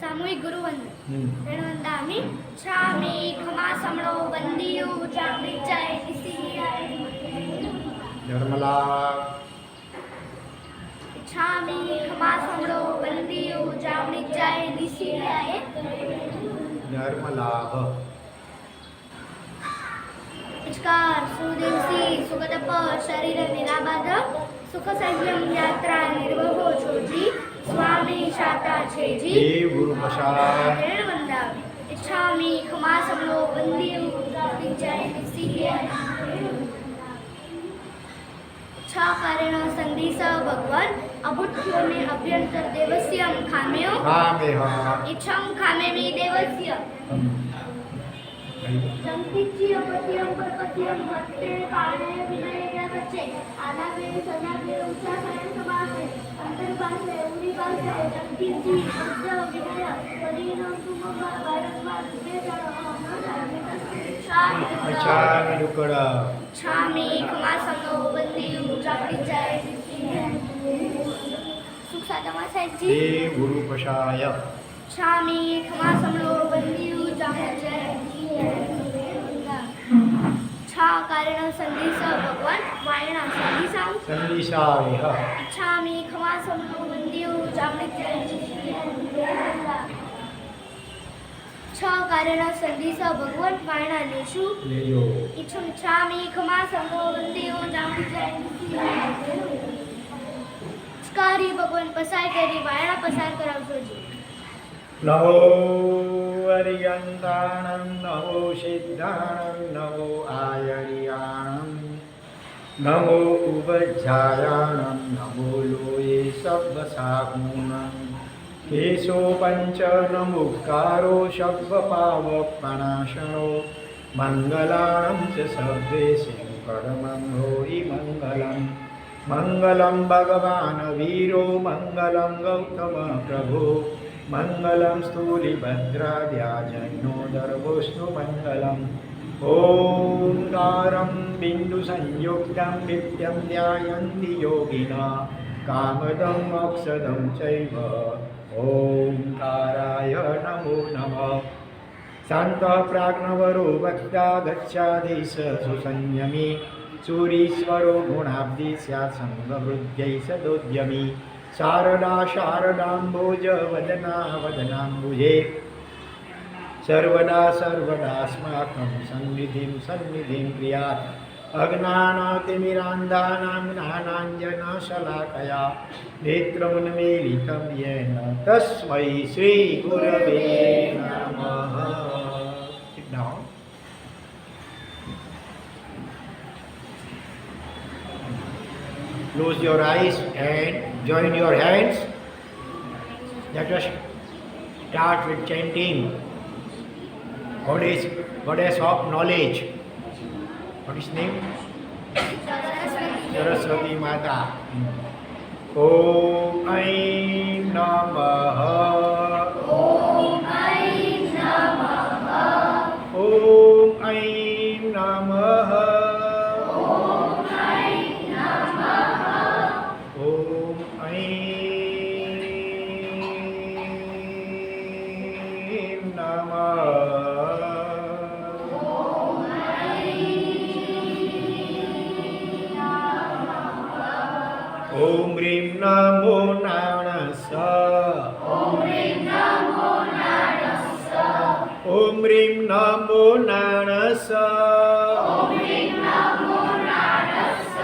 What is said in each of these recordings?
सामूहिक गुरुवंदन रणवंदामि छामि खमा समणो वंदियो जागृचाय निसियाय निर्मला छामि खमा समणो वंदियो जागृचाय निसियाय निर्मलाभ नमस्कार सुदिवसी सुगतप शरीर निराबाध सुख संयम यात्रा निर्वहो छोजी स्वामी शाता छेजी देव गुरु प्रसाद रणवंदामि इच्छामि खमा समणो वंदियो जागृचाय निसियाय कारेण संदेश भगवान अभूतपूर्व में अभ्यंतर देवस्य खामेयो खामेह इच्छम खामे में देवस्य संकिच्य पतियम परपतियम भट्टे काणे विनय ज्ञानचे आनावे सजावे उच्चा सायं समासे अंतर्भाषे उनिभाषे संकिच्य शब्द विनय परिणम तुम वारंवार विवेचन अच्छा मिलुकड़ा छामी खमा समो वंदियो जागृचाय सुख साधमा साहेबजी देव गुरु प्रसाद छामी खमा समो वंदियो जागृचाय छा कारण संदेश भगवान वायना संदेशां संदेशावेह छामी खमा समो वंदियो जागृचाय छ कारण संदेश भगवान वायना लेशु लेयो इच्छामि खमा समो वंदियो जागृचाय स्कारी भगवान पसार करी वायना पसार करावજો जी नमो अरियन्ताणं नमो सिद्धाणं नमो आयर्याणं नमो उपध्यायाणं नमो लोये सब्बसागुणं केशो पञ्चनमुक्कारो शब्दपावपणाशनो मङ्गलाणं च सर्वेषां परमं भूरि मङ्गलं मङ्गलं भगवान् वीरो मङ्गलं गौतम प्रभो मङ्गलं स्थूलिभद्राद्याजन्योदर्वोष्णुमङ्गलम् ओङ्कारं बिन्दुसंयुक्तं नित्यं ध्यायन्ति योगिनः कामदं मोक्षदं चैव ओङ्काराय नमो नमः शान्तः प्राज्ञवरो वक्ता गच्छादेश सुसंयमी सूरीश्वरो गुणाब्धि स्यात् सङ्गवृद्ध्यै सदोद्यमी शारदा शारदाम्बोज वदना वदनाम्बुजे सर्वदा सर्वदास्माकं सन्निधिं सन्निधिं क्रियात् अज्ञानातिमिरान्धानां ज्ञानाञ्जनशलाकया नेत्रमुन्मीलितं येन तस्मै श्रीगुरवे नमः. Sit down. Close your eyes and join your hands. Let us start with chanting Goddess of knowledge. What is name? Saraswati Mata. Om Aim Namah. ओम ऐं नमः Om Aim Namah. ओम ऐं नमः Om Aim Namah. Om Rim Namo Nanasa. ओम ह्रीं नमो नारायणस्य Om Rim Namo Nanasa. ओम ह्रीं नमो नारायणस्य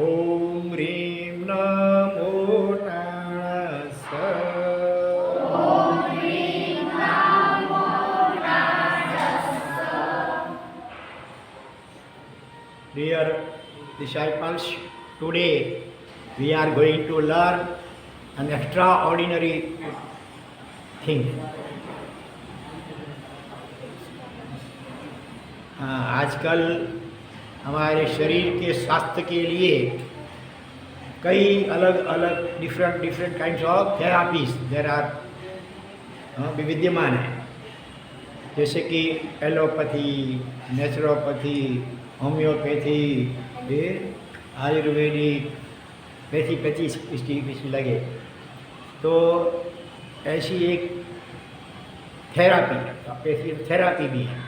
Om Rim Namo Nanasa. ओम ह्रीं नमो नारायणस्य Dear disciples, today we are going to learn an extraordinary thing. आजकल हमारे शरीर के स्वास्थ्य के लिए कई अलग अलग different kinds of therapies there are विद्यमान है, जैसे कि एलोपैथी, नेचुरोपैथी, होम्योपैथी, फिर आयुर्वेदिक, पैथी इसकी लगे तो ऐसी एक थेरापी, थेरापी भी है,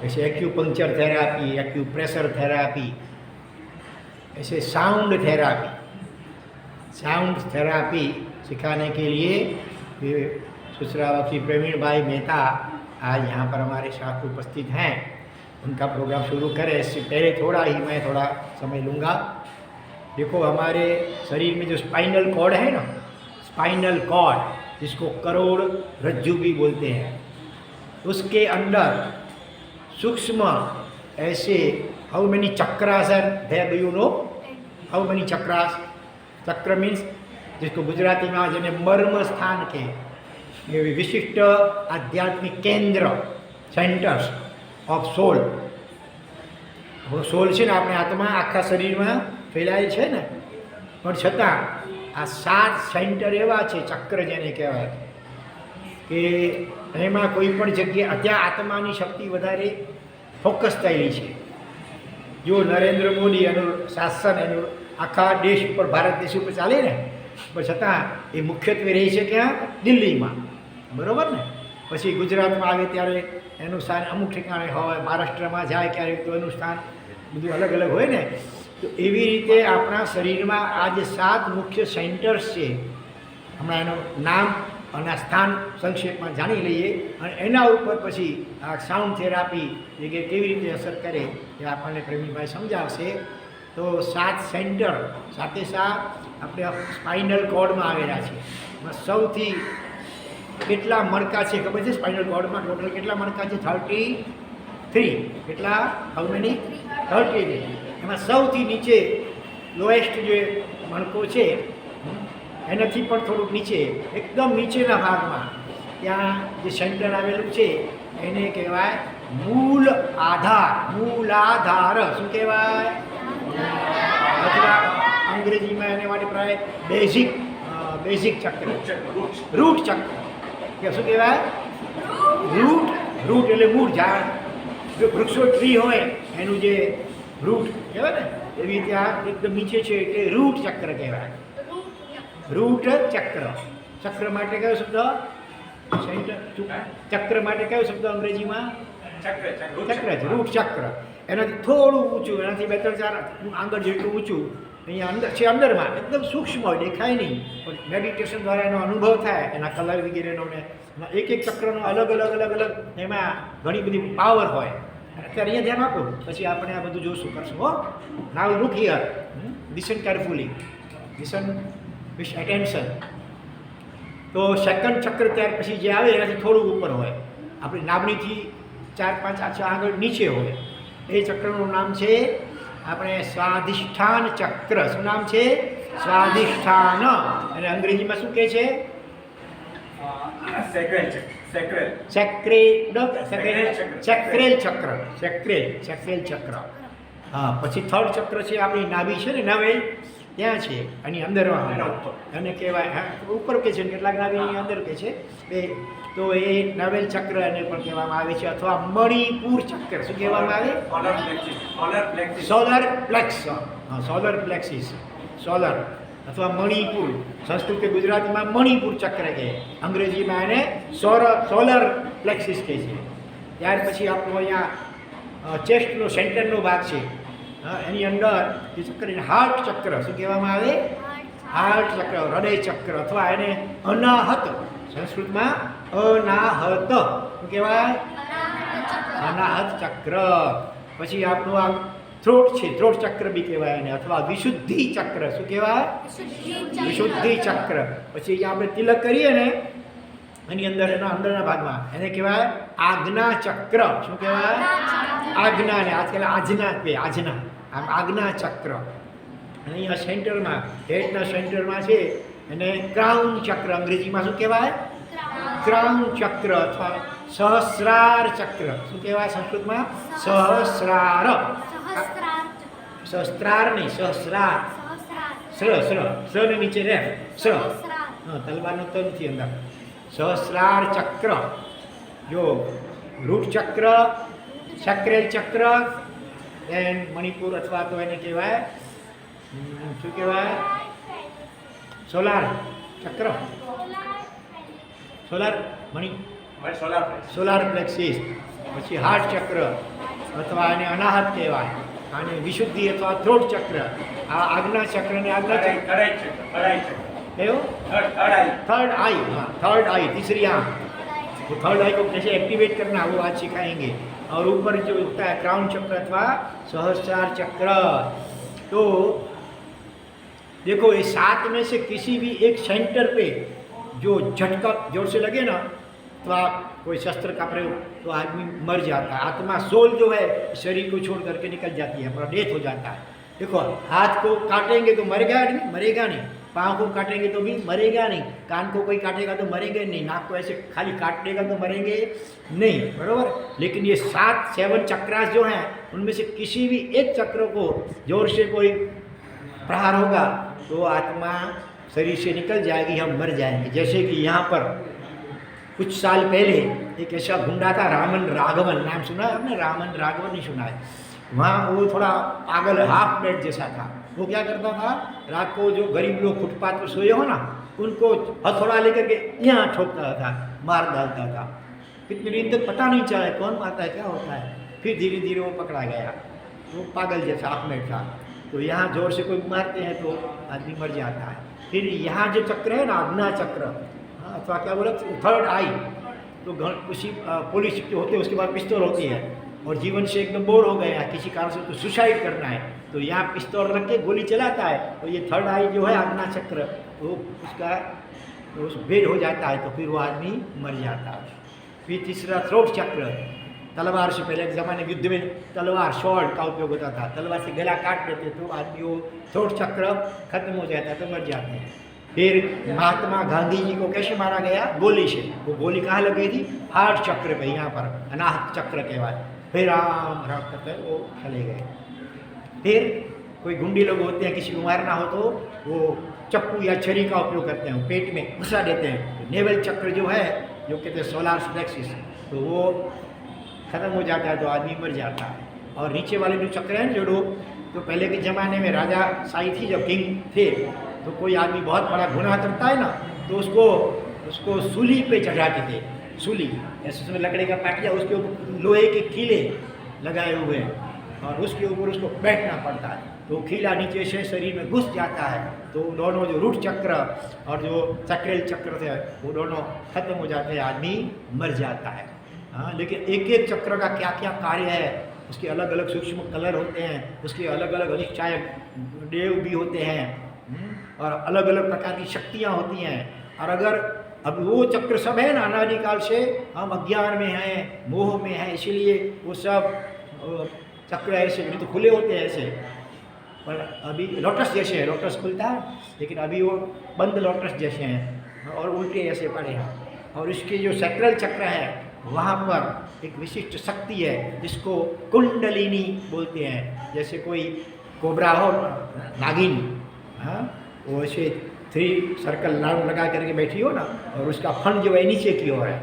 जैसे एक्यूपंक्चर थेरापी, एक्यूप्रेशर थेरापी, ऐसे साउंड थेरापी सिखाने के लिए ये सुश्रावकी प्रवीण भाई मेहता आज यहाँ पर हमारे साथ उपस्थित हैं। उनका प्रोग्राम शुरू करें इससे पहले मैं थोड़ा समय लूँगा। देखो, हमारे शरीर में जो स्पाइनल कॉर्ड है ना, स्पाइनल कॉर्ड जिसको करोड़ रज्जु भी बोलते हैं, उसके अंदर सूक्ष्म ऐसे how many chakras are there, do you know how many chakras? Chakra means जिसको गुजराती में જેને મર્મ સ્થાન કે એ વિશિષ્ટ આધ્યાત્મિક કેન્દ્ર, સેન્ટર્સ ઓફ સોલ. સોલ છે ને, આપણે આત્મા આખા શરીરમાં ફેલાય છે ને, પણ છતાં આ 7 સેન્ટર એવા છે, ચક્ર જેને કહેવાય, કે એમાં કોઈ પણ જગ્યાએ ત્યાં આત્માની શક્તિ વધારે ફોકસ થયેલી છે. જો નરેન્દ્ર મોદી એનું શાસન એનું આખા દેશ ઉપર, ભારત દેશ ઉપર ચાલે ને, પણ છતાં એ મુખ્યત્વે રહે છે ક્યાં? દિલ્હીમાં, બરાબર ને? પછી ગુજરાતમાં આવે ત્યારે એનું સ્થાન અમુક ઠેકાણે હોય, મહારાષ્ટ્રમાં જાય ક્યારેક તો એનું સ્થાન બધું અલગ અલગ હોય ને. તો એવી રીતે આપણા શરીરમાં આ જે 7 મુખ્ય સેન્ટર્સ છે, હમણાં એનું નામ અને સ્થાન સંક્ષેપમાં જાણી લઈએ, અને એના ઉપર પછી આ સાઉન્ડ થેરાપી જે કે કેવી રીતે અસર કરે એ આપણને પ્રવીણભાઈ સમજાવશે. તો 7 સેન્ટર સાથે આપણે સ્પાઇનલ કોર્ડમાં આવેલા છે. એમાં સૌથી કેટલા મણકા છે ખબર છે? સ્પાઇનલ કોર્ડમાં ટોટલ કેટલા મણકા છે? 33. કેટલા? How many? 33. એમાં સૌથી નીચે લોએસ્ટ જે મણકો છે, એનાથી પણ થોડુંક નીચે, એકદમ નીચેના ભાગમાં ત્યાં જે સેન્ટર આવેલું છે એને કહેવાય મૂલાધાર. શું કહેવાય? અથવા અંગ્રેજીમાં એને માટે પ્રાય બેઝિક ચક્ર, રૂટ ચક્ર. કે શું કહેવાય? રૂટ એટલે મૂળ. ઝાડ, જો વૃક્ષો ટ્રી હોય એનું જે રૂટ કહેવાય ને, એવી રીતે આ એકદમ નીચે છે એટલે રૂટ ચક્ર કહેવાય. રૂટ ચક્ર. ચક્ર માટે કયો શબ્દ? સેન્ટર. ચક્ર માટે કયો શબ્દ અંગ્રેજીમાં? ચક્ર છે, રૂટ ચક્ર. એનાથી થોડું ઊંચું, એનાથી 2-4 આંગળ જેટલું ઊંચું અહીંયા અંદર છે. અંદરમાં એકદમ સૂક્ષ્મ હોય, દેખાય નહીં, પણ મેડિટેશન દ્વારા એનો અનુભવ થાય, એના કલર વગેરેનો ને એક ચક્રનો અલગ એમાં ઘણી બધી પાવર હોય. અત્યારે અહીંયા ધ્યાન આપો, પછી આપણે આ બધું જોશું, કરશું. હો, now look here, listen carefully, listen with attention. તો સેકન્ડ ચક્ર ત્યાર પછી જે આવે એનાથી થોડું ઉપર હોય, આપણી નાભણીથી 4-5 આંગળ નીચે હોય. એ ચક્રનું નામ છે આપણે સ્વાધિષ્ઠાન ચક્ર. શું નામ છે? સ્વાધિષ્ઠાન. અને અંગ્રેજીમાં શું કહે છે? સેક્રેલ ચક્ર. હા, પછી થર્ડ ચક્ર છે આપણી નાભી છે ને, નવેલ, ત્યાં છે, એની અંદર એને કહેવાય. હા, ઉપર કે છે, કેટલાક નાભીની અંદર કે છે બે. તો એ નવેલ ચક્ર એને પણ કહેવામાં આવે છે, અથવા મણિપુર ચક્ર. શું કહેવામાં આવે? સોલર પ્લેક્સ. હા, સોલર પ્લેક્સિસ, સોલર અથવા મણિપુર. સંસ્કૃત કે ગુજરાતીમાં મણિપુર ચક્ર કહે, અંગ્રેજીમાં એને સોલર પ્લેક્સિસ કહે છે. ત્યાર પછી આપણો અહીંયા ચેસ્ટનો સેન્ટરનો ભાગ છે, એની અંદર જે ચક્ર હાર્ટ ચક્ર. શું કહેવામાં આવે? હાર્ટ ચક્ર, હૃદય ચક્ર, અથવા એને અનાહત, સંસ્કૃતમાં અનાહત. શું કહેવાય? અનાહત ચક્ર. પછી આપણું આ થ્રોટ છે, થ્રોટ ચક્ર બી કહેવાય એને, અથવા વિશુદ્ધિ ચક્ર. શું કહેવાય? વિશુદ્ધિ ચક્ર. પછી આપણે તિલક કરીએ ને એની અંદર, એના અંદરના ભાગમાં એને કહેવાય આજ્ઞા ચક્ર. શું કહેવાય? આજ્ઞા. ને આજકાલ આજના આજ્ઞા ચક્ર. અને અહીંયા સેન્ટરમાં, હેડના સેન્ટરમાં છે એને ક્રાઉન ચક્ર. અંગ્રેજીમાં શું કહેવાય? ક્રાઉન ચક્ર અથવા સહસ્રાર ચક્ર. શું કહેવાય સંસ્કૃતમાં? સહસ્રાર. સહસ્રાર નહીં, સહસ્રાર. સ્ર ને નીચે રે, સ્ર. હા, તલવારનો તો નથી અંદર. સહસ્રાર ચક્ર. જો રૂટ ચક્ર, સેક્રેલ ચક્ર, દેન મણિપુર, અથવા તો એને કહેવાય શું કહેવાય? સોલાર ચક્ર. સોલાર સોલાર પ્લેક્સિસ, પછી હાર્ટ ચક્ર અથવા એને અનાહત કહેવાય, અને વિશુદ્ધિ અથવા થ્રોટ ચક્ર, આ આજ્ઞા ચક્ર ને આજ્ઞા ચક્ર कहो थर्ड आई, हाँ थर्ड आई, तीसरी आँख। तो थर्ड आई को कैसे एक्टिवेट करना वो आज सिखाएंगे। और ऊपर जो होता है क्राउन चक्र अथवा सहस्रार चक्र। तो देखो ये 7 में से किसी भी एक सेंटर पे जो झटका जोर से लगे ना, तो आप कोई शस्त्र का प्रयोग तो आदमी मर जाता है। आत्मा सोल जो है शरीर को छोड़ करके निकल जाती है, अपना डेथ हो जाता है। देखो हाथ को काटेंगे तो मरेगा नहीं, मरेगा नहीं। पाँव को काटेंगे तो भी मरेगा नहीं। कान को कोई काटेगा तो मरेंगे नहीं। नाक को ऐसे खाली काट देगा तो मरेंगे नहीं, बराबर। लेकिन ये 7 चक्रास जो हैं उनमें से किसी भी एक चक्र को जोर से कोई प्रहार होगा तो आत्मा शरीर से निकल जाएगी, हम मर जाएंगे। जैसे कि यहाँ पर कुछ साल पहले एक ऐसा गुंडा था रामन राघवन, नाम सुना है आपने? रामन राघवन नहीं सुना है? वहाँ वो थोड़ा पागल हाफ प्लेट जैसा था। वो क्या करता था, रात को जो गरीब लोग फुटपाथ पर सोए हो ना, उनको हथौड़ा लेकर के यहाँ ठोकता था, मार डालता था। कितनी दिन तक पता नहीं चला कौन मारता है, क्या होता है। फिर धीरे धीरे वो पकड़ा गया। वो पागल जैसा हाफ प्लेट था। तो यहाँ जोर से कोई मारते हैं तो आदमी मर जाता है। फिर यहाँ जो चक्र है ना, आज्ञा चक्र, हाँ अथवा क्या बोला, थर्ड आई। तो किसी पुलिस जो होते हैं उसके बाद पिस्तौल होती है और जीवन से एकदम बोर हो गए हैं, किसी कारण से तो सुसाइड करना है, तो यहाँ पिस्तौल रख के गोली चलाता है। तो ये थर्ड आई जो है आज्ञा चक्र, तो उसका उस भेद हो जाता है, तो फिर वो आदमी मर जाता है। फिर तीसरा थ्रोट चक्र, तलवार से पहले के ज़माने में युद्ध में तलवार शॉर्ट का उपयोग होता था, तलवार से गला काट देते तो आदमी वो थ्रोट चक्र खत्म हो जाता है, तो मर जाते हैं। फिर महात्मा गांधी जी को कैसे मारा गया? गोली से। वो गोली कहाँ लग गई थी? हार्ट चक्र पे, यहाँ पर अनाहत चक्र के बाद। फिर राम राम करते वो चले गए। फिर कोई गुंडी लोग होते हैं, किसी को मारना हो तो वो चक्कू या छरी का उपयोग करते हैं, पेट में घुसा देते हैं। तो नेवल चक्र जो है, जो कहते हैं सोलार प्लेक्सिस, तो वो खत्म हो जाता है तो आदमी मर जाता है। और नीचे वाले जो चक्र हैं, जो तो पहले के ज़माने में राजा शाही थी, जब किंग थे, तो कोई आदमी बहुत बड़ा गुनाह करता है ना, तो उसको सूली पे चढ़ाते थे। सूली ऐसे उसमें लकड़ी का पाटिया, उसके ऊपर लोहे के कीले लगाए हुए हैं और उसके ऊपर उसको बैठना पड़ता है। तो कीला नीचे से शरीर में घुस जाता है, तो दोनों जो रूट चक्र और जो चक्रेल चक्र थे वो दोनों खत्म हो जाते हैं, आदमी मर जाता है। हाँ, लेकिन एक एक चक्र का क्या क्या कार्य है, उसके अलग अलग सूक्ष्म कलर होते हैं, उसके अलग अलग अधिष्ठायक देव भी होते हैं, और अलग अलग प्रकार की शक्तियाँ होती हैं। और अगर अब वो चक्र सब है ना, अनादिकाल से हम अज्ञान में हैं, मोह में हैं, इसीलिए वो सब चक्र ऐसे नहीं तो खुले होते हैं ऐसे, पर अभी लोटस जैसे है, लोटस खुलता है लेकिन अभी वो बंद लोटस जैसे हैं और उल्टे ऐसे पड़े हैं। और इसके जो सैक्रल चक्र है वहाँ पर एक विशिष्ट शक्ति है जिसको कुंडलिनी बोलते हैं। जैसे कोई कोबरा हो, नागिन, हाँ, वो ऐसे 3 सर्कल राउंड लगा करके बैठी हो ना, और उसका फन जो है नीचे की ओर है।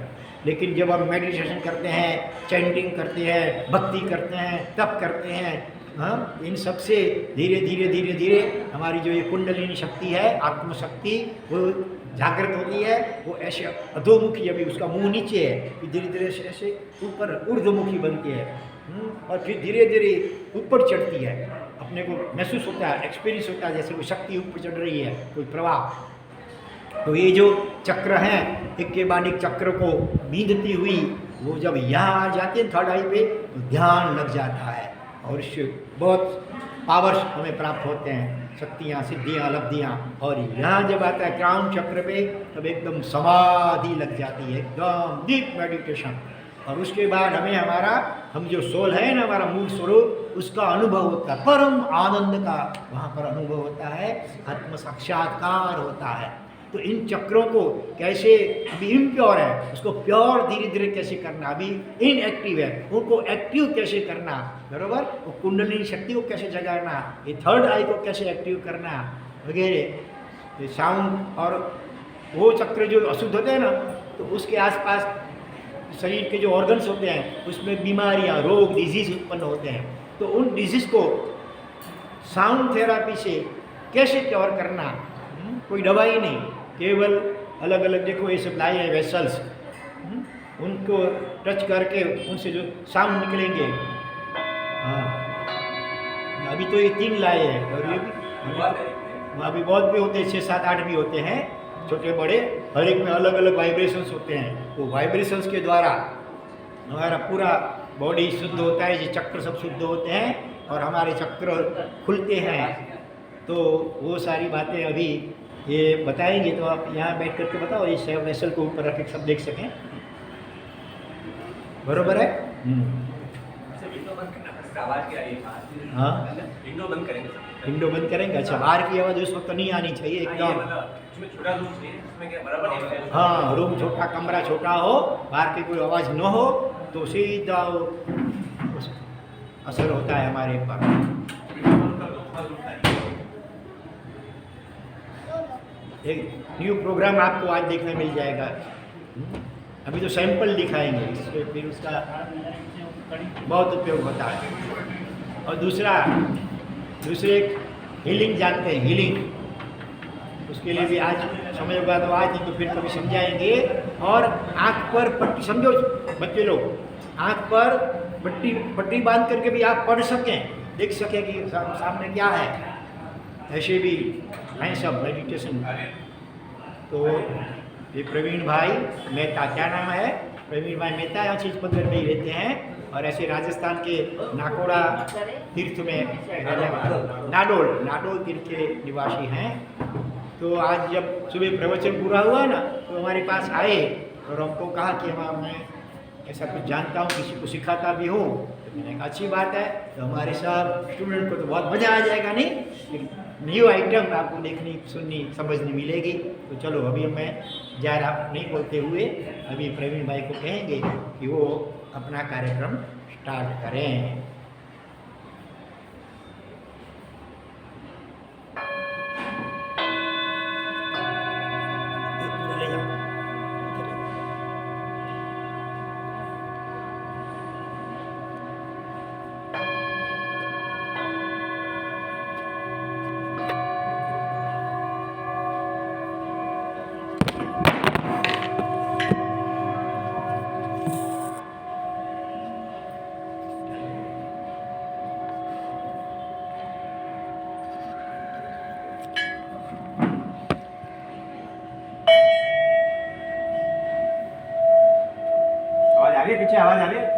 लेकिन जब हम मेडिटेशन करते हैं, चैंटिंग करते हैं, भक्ति करते हैं, तप करते हैं, हाँ, इन सब से धीरे धीरे धीरे धीरे हमारी जो ये कुंडलिनी शक्ति है, आत्मशक्ति, वो जागृत होती है। वो ऐसे अधोमुखी, अभी उसका मुंह नीचे है, फिर धीरे धीरे ऐसे ऊपर ऊर्ध्वमुखी बनती है, और फिर धीरे धीरे ऊपर चढ़ती है। अपने को महसूस होता है, एक्सपीरियंस होता है, जैसे कोई शक्ति ऊपर चढ़ रही है, कोई प्रवाह। तो ये जो चक्र हैं, एक के बाद एक चक्र को बींधती हुई वो जब यहाँ आ जाती है थर्ड आई पे, तो ध्यान लग जाता है और इससे बहुत पावर्स हमें प्राप्त होते हैं, शक्तियाँ, सिद्धियाँ, लब्धियाँ। और यहाँ जब आता है क्राउन चक्र पे, तब एकदम समाधि लग जाती है, एकदम डीप मेडिटेशन। और उसके बाद हमें हम जो सोल है ना, हमारा मूल स्वरूप, उसका अनुभव होता है, परम आनंद का वहाँ पर अनुभव होता है, आत्म साक्षात्कार होता है। तो इन चक्रों को कैसे, अभी इम्प्योर है उसको प्योर धीरे धीरे कैसे करना, अभी इनएक्टिव है उनको एक्टिव कैसे करना, बराबर। वो कुंडलिनी शक्ति को कैसे जगाना, ये थर्ड आई को कैसे एक्टिव करना वगैरह। ये साउंड और वो चक्र जो अशुद्ध होते हैं ना, तो उसके आसपास शरीर के जो ऑर्गन्स होते हैं उसमें बीमारियाँ, रोग, डिजीज उत्पन्न होते हैं। तो उन डिजीज़ को साउंड थेरापी से कैसे क्योर करना, कोई दवाई नहीं, केवल अलग अलग देखो ये सब लाए हैं वेसल्स, उनको टच करके उनसे जो साउंड निकलेंगे। हाँ, अभी तो ये 3 लाए हैं और ये भी वहाँ भी बहुत भी होते हैं, 6, 7, 8 भी होते हैं, छोटे बड़े, हर एक में अलग अलग वाइब्रेशंस होते हैं। वो वाइब्रेशंस के द्वारा हमारा पूरा बॉडी शुद्ध होता है, ये चक्र सब शुद्ध होते हैं और हमारे चक्र खुलते हैं। तो वो सारी बातें अभी ये बताएंगे, तो आप यहाँ बैठ करके बताओ, इस वेसल को ऊपर रख के सब देख सकें। बरोबर है? हाँ, विंडो बंद करेंगे। विंडो बंद करेंगे। अच्छा, बाहर की आवाज़ उस वक्त नहीं आनी चाहिए एकदम। छोटा रूम चाहिए, इसमें क्या बराबर नहीं है। हाँ, रूम छोटा, कमरा छोटा हो, बाहर की कोई आवाज़ न हो, तो सीधा असर होता है हमारे पर। एक न्यू प्रोग्राम आपको आज देखने मिल जाएगा। अभी तो सैंपल दिखाएंगे, इसमें फिर उसका बहुत उपयोग होता है। और दूसरे हीलिंग जानते हैं, हीलिंग, उसके लिए भी आज समय होगा तो आज, नहीं तो फिर कभी समझाएंगे। और आँख पर पट्टी, समझो बच्चे लोग, आँख पर पट्टी बांध करके भी आप पढ़ सकें, देख सकें कि सामने क्या है। ऐसे भी हैं सब मेडिटेशन। तो ये प्रवीण भाई मेहता, क्या नाम है? प्रवीण भाई मेहता यहाँ चीज पत्थर में ही रहते हैं और ऐसे राजस्थान के नाकोड़ा तीर्थ में, नाडोल तीर्थ के निवासी हैं। तो आज जब सुबह प्रवचन पूरा हुआ ना, तो हमारे पास आए और हमको कहा कि मैं ऐसा कुछ जानता हूँ, किसी को सिखाता भी हूँ। तो मैंने कहा अच्छी बात है, तो हमारे सब स्टूडेंट को तो बहुत मज़ा आ जाएगा, नहीं? न्यू आइटम आपको देखनी, सुननी, समझनी मिलेगी। तो चलो, अभी मैं ज़्यादा नहीं बोलते हुए अभी प्रवीण भाई को कहेंगे कि वो अपना कार्यक्रम स्टार्ट करें। पीछे आवाज आ रही है?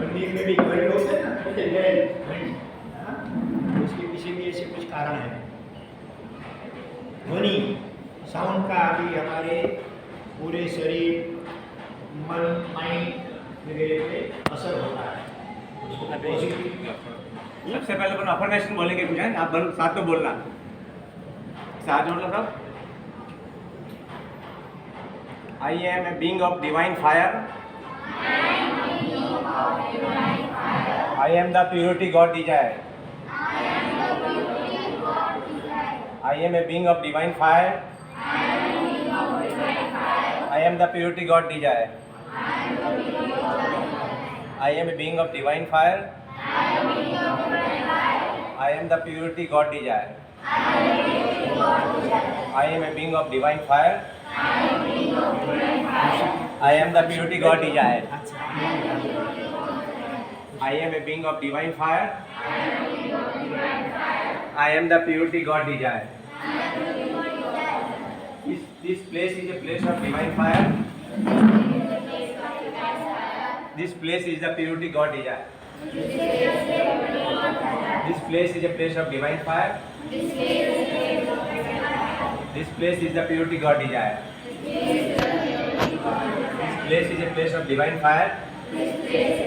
मंदिर में भी घंट होते हैं ना, ऐसे घंट, उसके पीछे भी ऐसे कुछ कारण है। ध्वनि, साउंड का अभी हमारे पूरे शरीर, मन, माइंड वगैरह पे असर होता है। सबसे पहले अपन अफर्मेशन बोलेंगे कुछ है, आप साथ में बोलना, साथ जोड़ लो सब। I am a being of divine fire. I am the purity God desire. I am a being of divine fire. I am the purity God desire. I am a being of divine fire. I am the purity God desire. I am a being of divine fire. I am the purity God desire. I am a being of divine fire. I am the purity God desire. This place is a place of divine fire. This place is the purity God desire. This place is a place of divine fire. This place is the purity God desire. This place is a place of divine fire. This place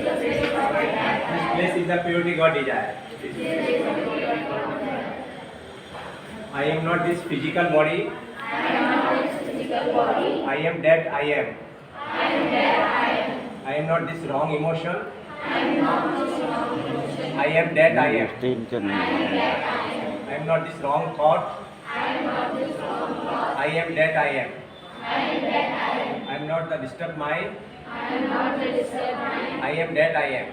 is the purity God desire. I am not this physical body. I am that I am. I am not this wrong emotion. I am that I am. I am not this wrong thought. I am that I am. I am not the disturbed mind. I am that I am.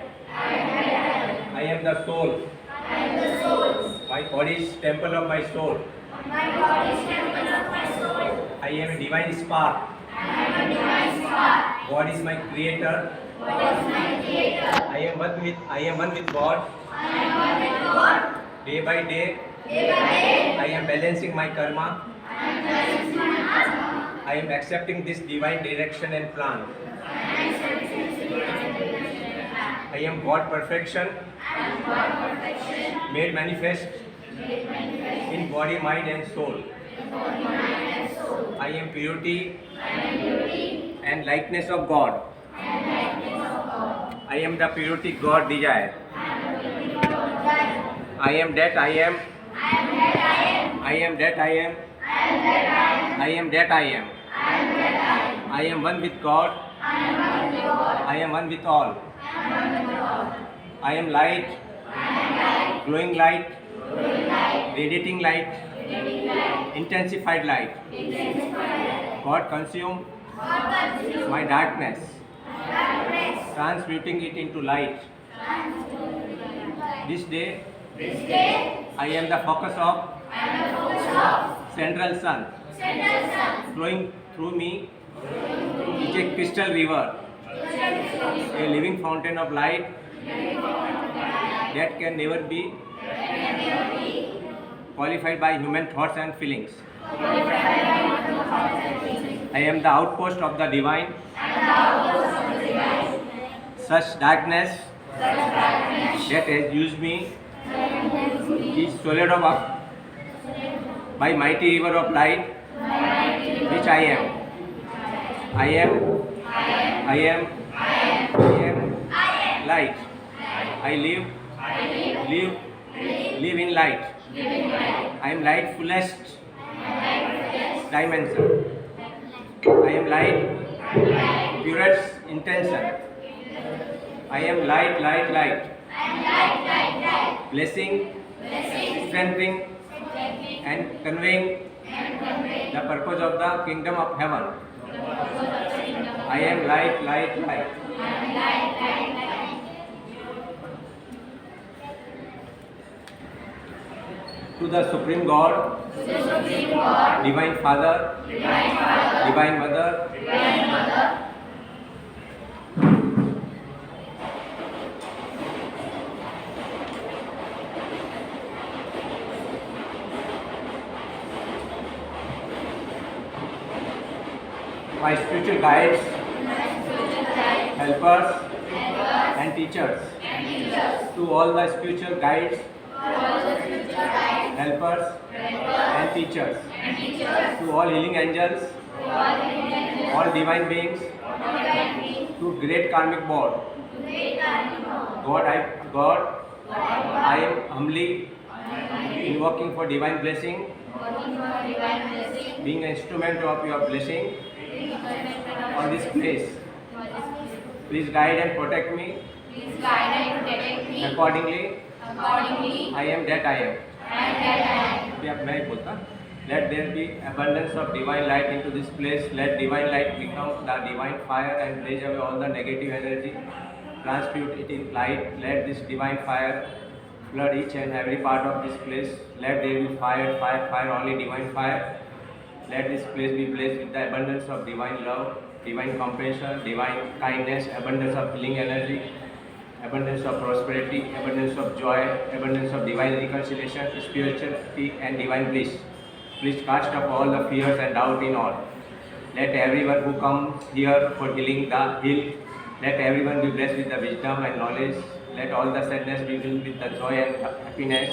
I am the soul. My body is temple of my soul. I am a divine spark. God is my creator. I am one with God. Day by day, I am balancing my karma. I am accepting this divine direction and plan. I am God perfection, made manifest in body, mind and soul. I am purity and likeness of God. I am the purity God desire. I am that I am. I am that I am. I am that I am. I am one with God. I am one with all. I am light, glowing light, radiating light, intensified light. God consume my darkness, transmuting it into light. This day, I am the focus of central sun. Flowing through me is a crystal river, a living fountain of light that can never be qualified by human thoughts and feelings. I am the outpost of the divine. Such darkness that has used me is swallowed up by mighty river of light, which I am. I am light. I live in light. I am light fullest dimension. I am light purest intention. I am light. Blessing, strengthening and conveying the purpose of the kingdom of heaven. I am light. To the Supreme God, Divine Father, Divine Mother, my spiritual guides, helpers and teachers. To all the spiritual guides, helpers and teachers. To all healing angels, all divine beings, to great karmic board. God, I am humbly invoking for divine blessing, being an instrument of your blessing on this place. Please guide and protect me. Accordingly, I am that I am. Let there be abundance of divine light into this place. Let divine light become the divine fire and blaze away all the negative energy. Transmute it in light. Let this divine fire flood each and every part of this place. Let there be fire, only divine fire. Let this place be blessed with the abundance of divine love, divine compassion, divine kindness, abundance of healing energy, abundance of prosperity, abundance of joy, abundance of divine reconciliation, spirituality and divine bliss. Please cast off all the fears and doubt in all. Let everyone who comes here for healing the healed. Let everyone be blessed with the wisdom and knowledge. Let all the sadness be filled with the joy and happiness.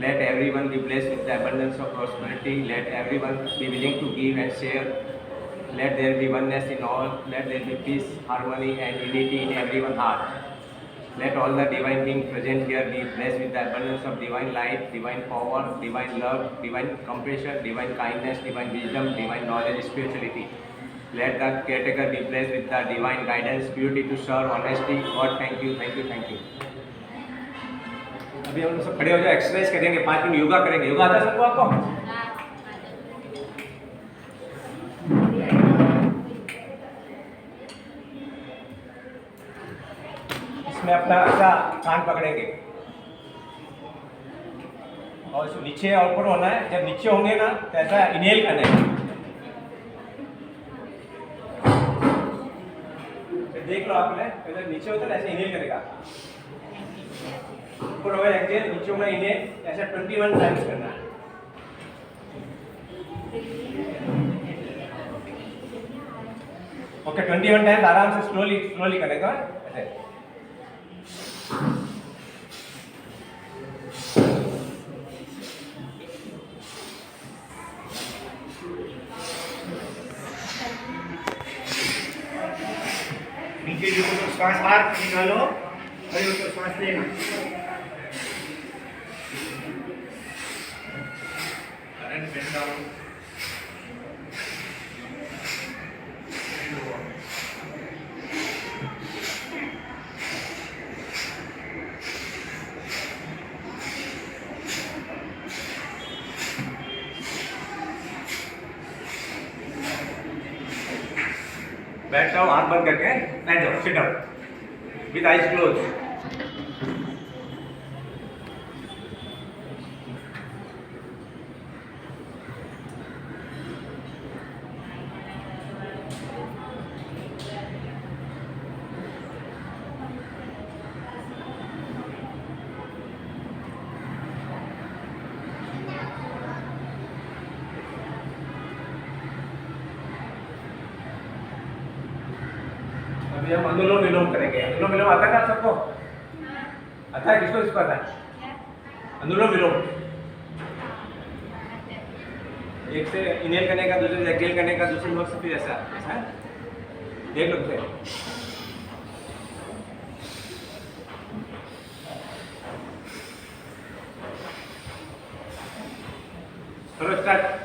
Let everyone be blessed with the abundance of prosperity. Let everyone be willing to give and share. Let there be oneness in all. Let there be peace, harmony, and unity in everyone's heart. Let all the divine beings present here be blessed with the abundance of divine light, divine power, divine love, divine compassion, divine kindness, divine wisdom, divine knowledge, spirituality. Let the caretaker be blessed with the divine guidance, purity to serve, honesty. God, thank you, thank you, thank you. अभी हम लोग सब खड़े हो जाए, exercise करेंगे, 5 minute yoga करेंगे। योगा आता है सबको आपको? इसमें अपना ऐसा कान पकड़ेंगे और इसको नीचे और ऊपर होना है। जब नीचे होंगे ना तो ऐसा इनहेल करना है। देख लो आपने, पहले नीचे होता है ऐसे इनहेल करेगा, ऊपर होगा एक्सेल, नीचे होगा इनहेल, ऐसा 21 टाइम्स करना है। ओके, 21 टाइम्स आराम से स्लोली स्लोली करेगा ऐसे। नीचे जो तो श्वास बाहर निकालो और ऊपर श्वास लेना। बैठ जाओ, हाथ बंद करके बैठ जाओ, sit down with eyes close. अभी हम अनुलोम विलोम करेंगे। अनुलोम विलोम आता है ना सबको? आता है? किसको किसको आता है अनुलोम विलोम? एक से इनहेल करने का, दूसरे से एक्सहेल करने का, दूसरे लोग से फिर ऐसा ऐसा देख लो फिर। चलो स्टार्ट।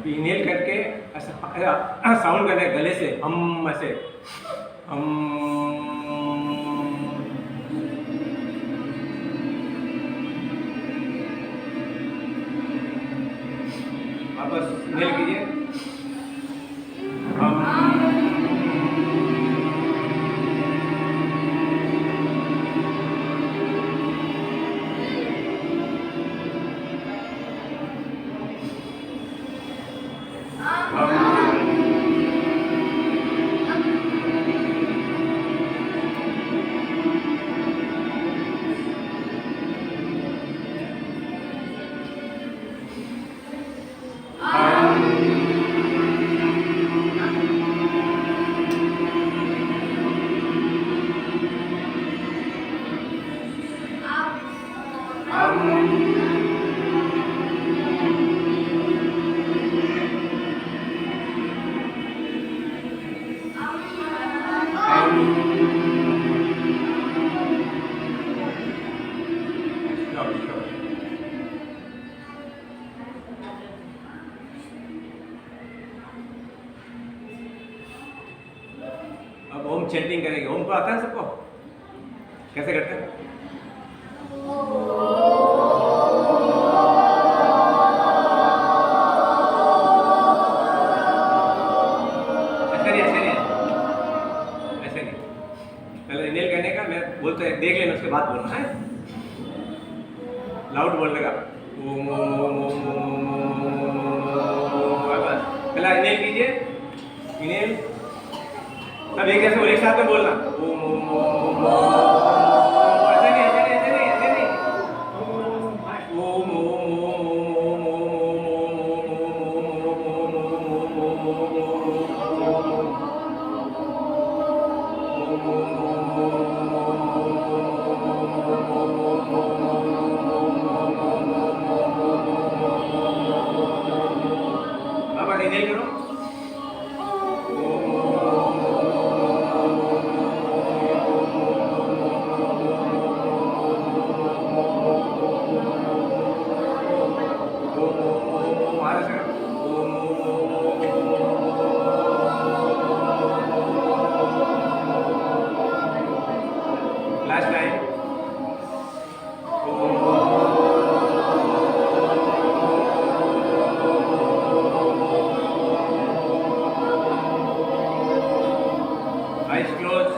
इनहेल करके ऐसा साउंड करना है गले से, हम ऐसे वापस इनहेल कीजिए। ओम चैंटिंग करेंगे। ओम को आता है सबको? कैसे करते हैं? ऐसे नहीं, ऐसे नहीं, ऐसे नहीं। पहले इनहेल करने का, मैं बोलते हैं देख लेना, उसके बाद बोलना है। लाउड बोलने का। ओम ओम ओम ओम ओम ओम। बस पहला इनहेल कीजिए, इनहेल। अब एक जैसे एक साथ में बोलना। ओम ओम ओम ओम। ऐसे नहीं, ऐसे नहीं, ऐसे नहीं, ऐसे नहीं। ओम ओम ओम ओम ओम अब इनहेल करो। Last time. Eyes closed.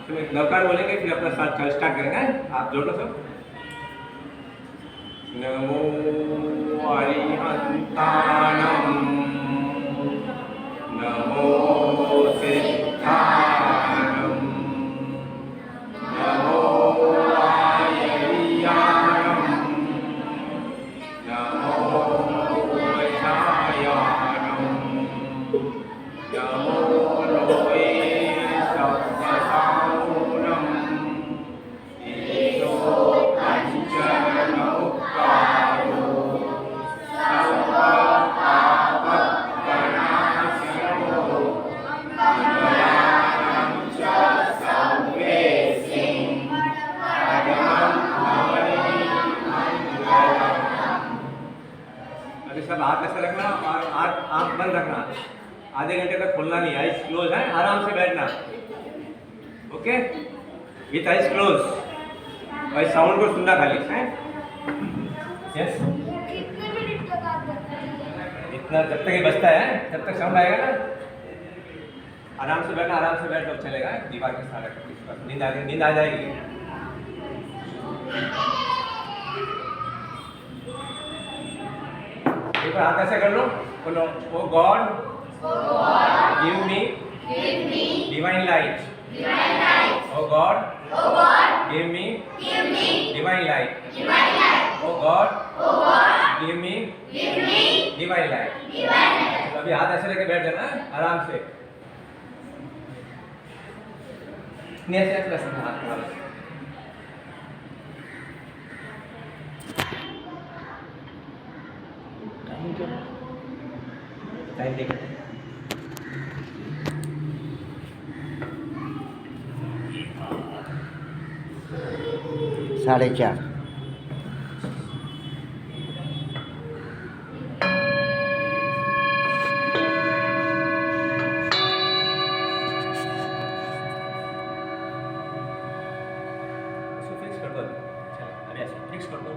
तो एक नवकार बोलेंगे, फिर अपना स्टार्ट करेंगे। आप जोड़ लो सब। नमो अरिहंताणं, नमो सिद्धाणं, नमो आयर्याणं, नमो वैशायाणं, नमो लोये सप्तसाऊणं, ईशो पञ्चनमुक्तायो सर्वपापप्रणाशनो, मंगलानां च सर्वेसिं, पदमं हरिमङ्गलम्। अभी सब हाथ ऐसे रखना और आँख बंद रखना। आधे घंटे तक खोलना नहीं, आइज क्लोज है, आराम से बैठना। ओके, विथ आइज क्लोज और साउंड को सुनना खाली है। यस, कितने मिनट तक आप करते हैं? इतना जब तक ये बजता है, जब तक साउंड आएगा ना, आराम से बैठना, आराम से बैठ, तो चलेगा। दीवार के साथ नींद आ जाएगी। एक बार हाथ ऐसे कर लो, बोलो O God give me divine light. O God give me divine light. O God give me divine light. अभी हाथ ऐसे लेके बैठ जाना आराम से। नहीं ऐसे ऐसे हाथ मारो। टाइम देखो। 4:30। इसको फिक्स कर दो। अरे ऐसे फिक्स कर दो।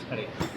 Correct.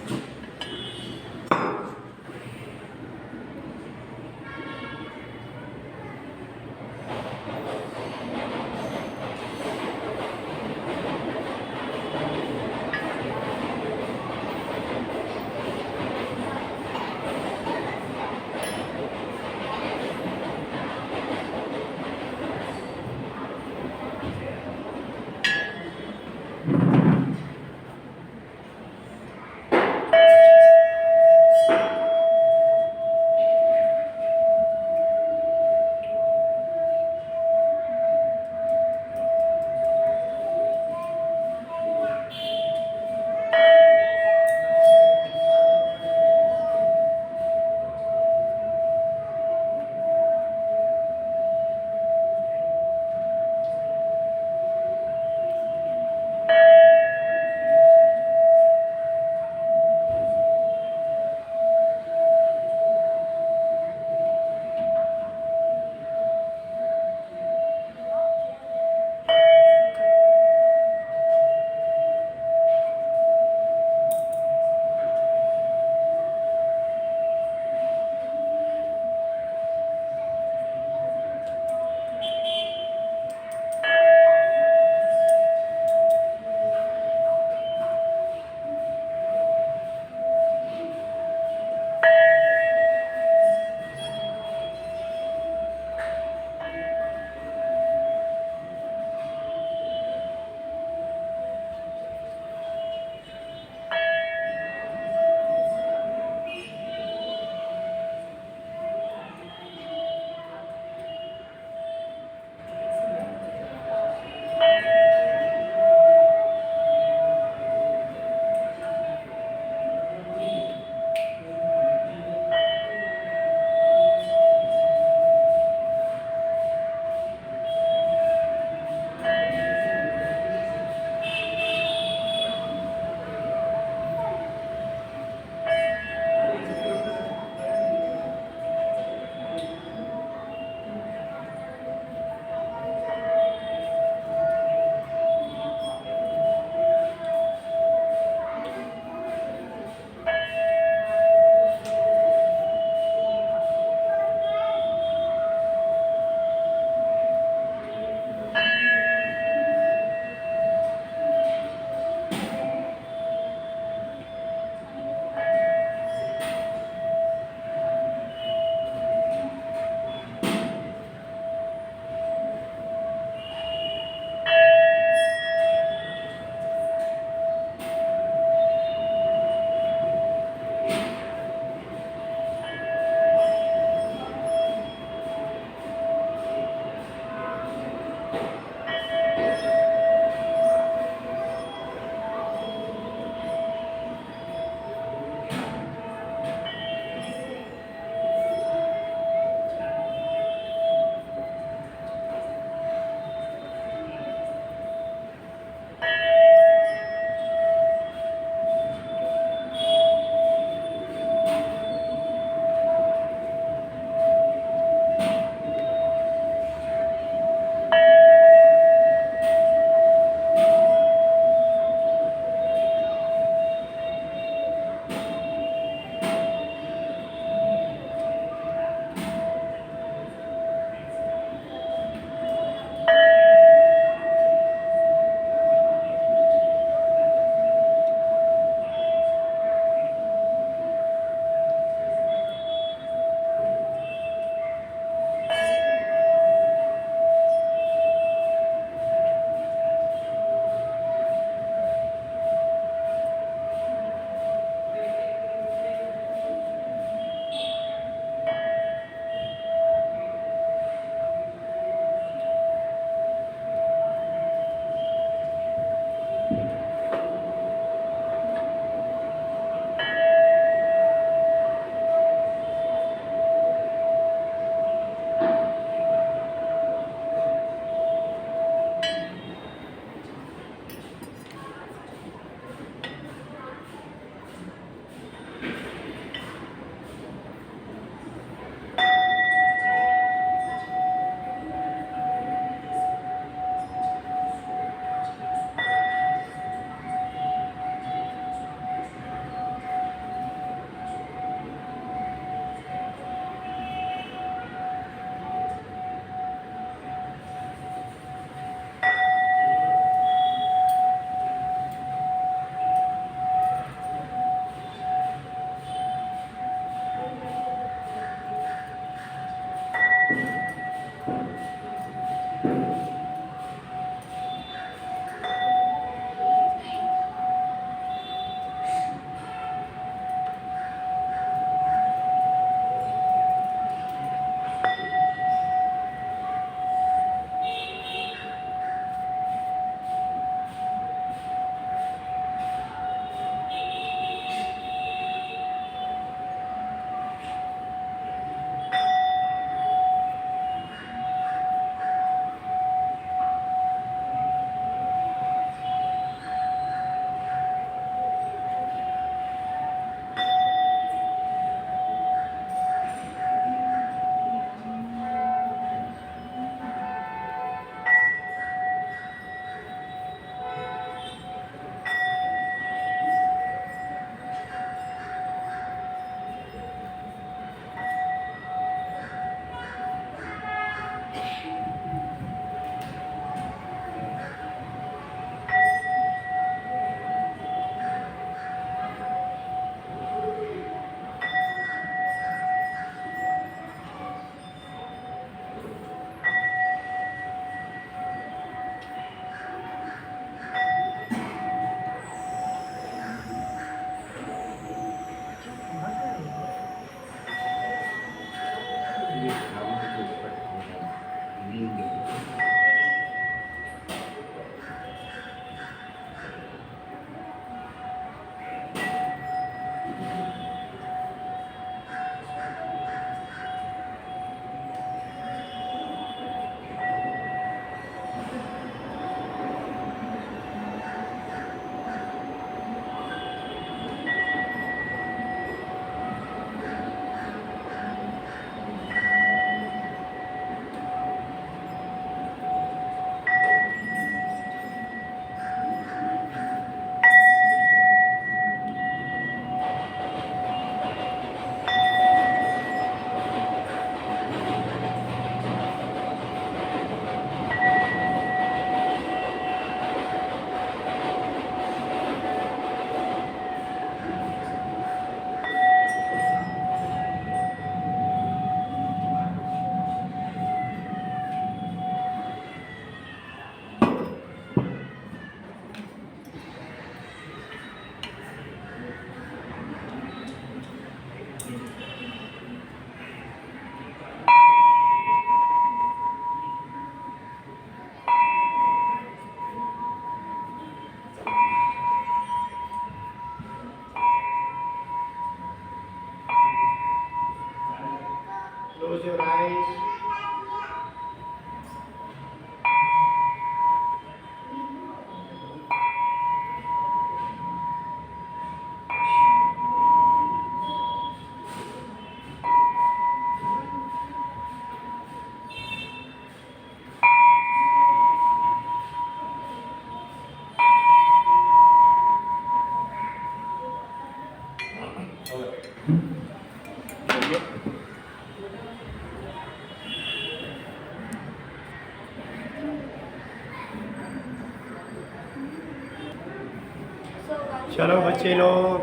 चलो बच्चे लोग।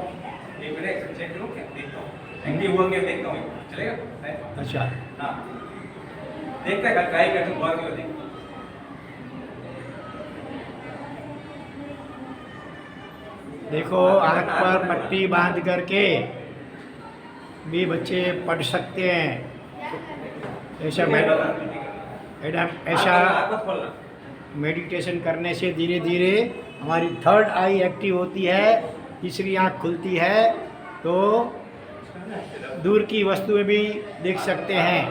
एक मिनट चेक करो क्या देखता हूँ एक्टिव हुआ क्या देखता हूँ चलेगा अच्छा हाँ देखते हैं ट्राई करते हैं बहुत देखते हैं देखो, आँख पर पट्टी बांध करके भी बच्चे पढ़ सकते हैं। ऐसा ऐसा मेडिटेशन करने से धीरे धीरे हमारी थर्ड आई एक्टिव होती है, तीसरी आँख खुलती है, तो दूर की वस्तुएं भी देख सकते हैं।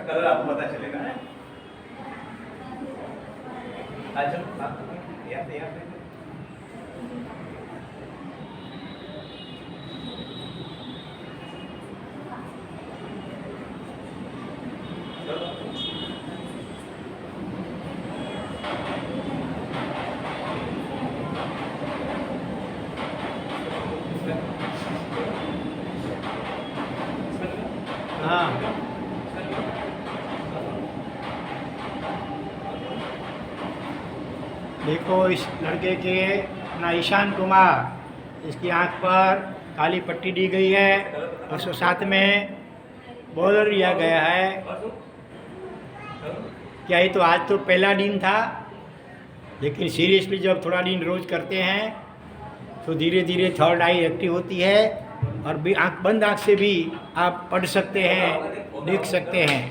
कलर आपको पता चलेगा अच्छा हाँ, देखो इस लड़के के अपना ईशान कुमार, इसकी आंख पर काली पट्टी दी गई है, 107 में बॉर्डर दिया गया है। क्या ये तो आज तो पहला दिन था, लेकिन सीरियसली जब थोड़ा दिन रोज करते हैं तो धीरे धीरे थर्ड आई एक्टिव होती है और भी आँख बंद आँख से भी आप पढ़ सकते हैं, देख सकते हैं।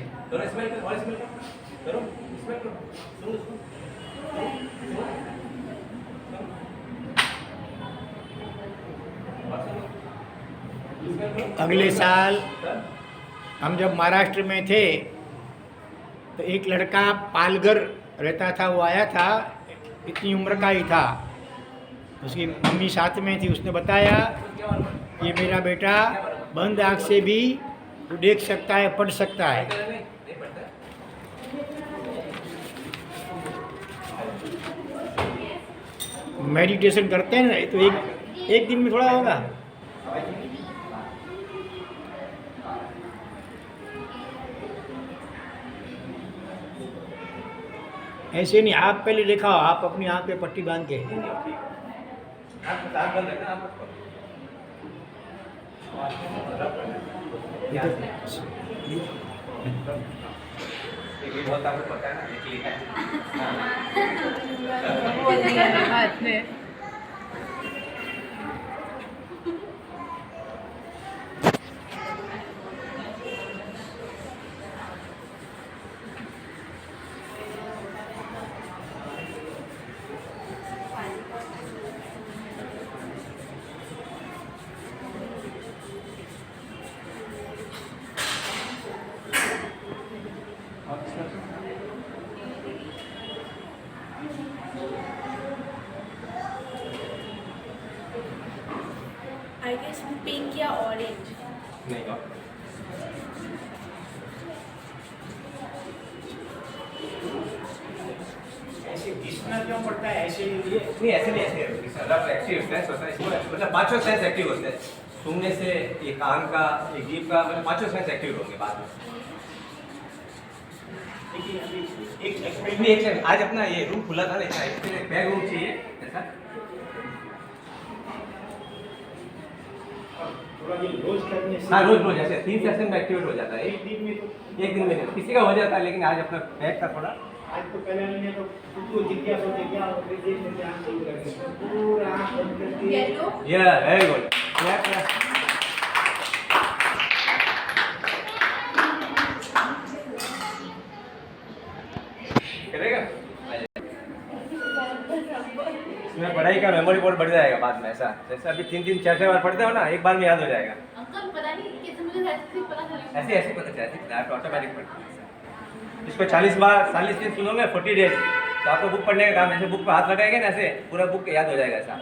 अगले साल हम जब महाराष्ट्र में थे तो एक लड़का पालघर रहता था, वो आया था, इतनी उम्र का ही था, उसकी मम्मी साथ में थी। उसने बताया ये मेरा बेटा बंद आँख से भी वो देख सकता है, पढ़ सकता है। मेडिटेशन करते हैं ना, तो एक दिन में थोड़ा होगा। ऐसे नहीं, आप पहले दिखाओ, आप अपनी आँख पे पट्टी बांध के। बहुत आपको पता है ना लिखा है I guess pink या orange. नहीं हो ऐसे घिसना क्यों पड़ता है? ऐसे ये नहीं ऐसे नहीं ऐसे रफ एक्टिव सेंस होता है इसमें, मतलब पांचों सेंस एक्टिव होते हैं। सुनने से, ये कान का, ये जीभ का, मतलब पांचों सेंस एक्टिव होंगे बाद में। एक सेकंड, आज अपना ये रूम खुला था ना, इसलिए बैग रूम चाहिए ऐसा। रोज करने से, हाँ रोज ऐसे 3 सेशन में एक्टिवेट हो जाता है। एक दिन में तो, एक दिन में किसी का हो जाता है, लेकिन आज अपना बैग का थोड़ा आज तो पहले नहीं है तो कुछ जिज्ञासा होती है, क्या होता है देखने से आँख शुरू करके पूरा आँख बंद करके। Yellow. या वेरी गुड करेगा। इसमें पढ़ाई का मेमोरी बहुत बढ़ जाएगा बाद में। ऐसा जैसे अभी 3 4 बार पढ़ते हो ना, एक बार में याद हो जाएगा। अंकल पता नहीं कैसे मुझे ऐसे पता चला। ऐसे पता चलता है, ऑटोमेटिक पढ़ते हैं। इसको 40 दिन सुनोगे 40 डेज, तो आपको बुक पढ़ने का काम, ऐसे बुक पे हाथ लगाएंगे ना, ऐसे पूरा बुक याद हो जाएगा। ऐसा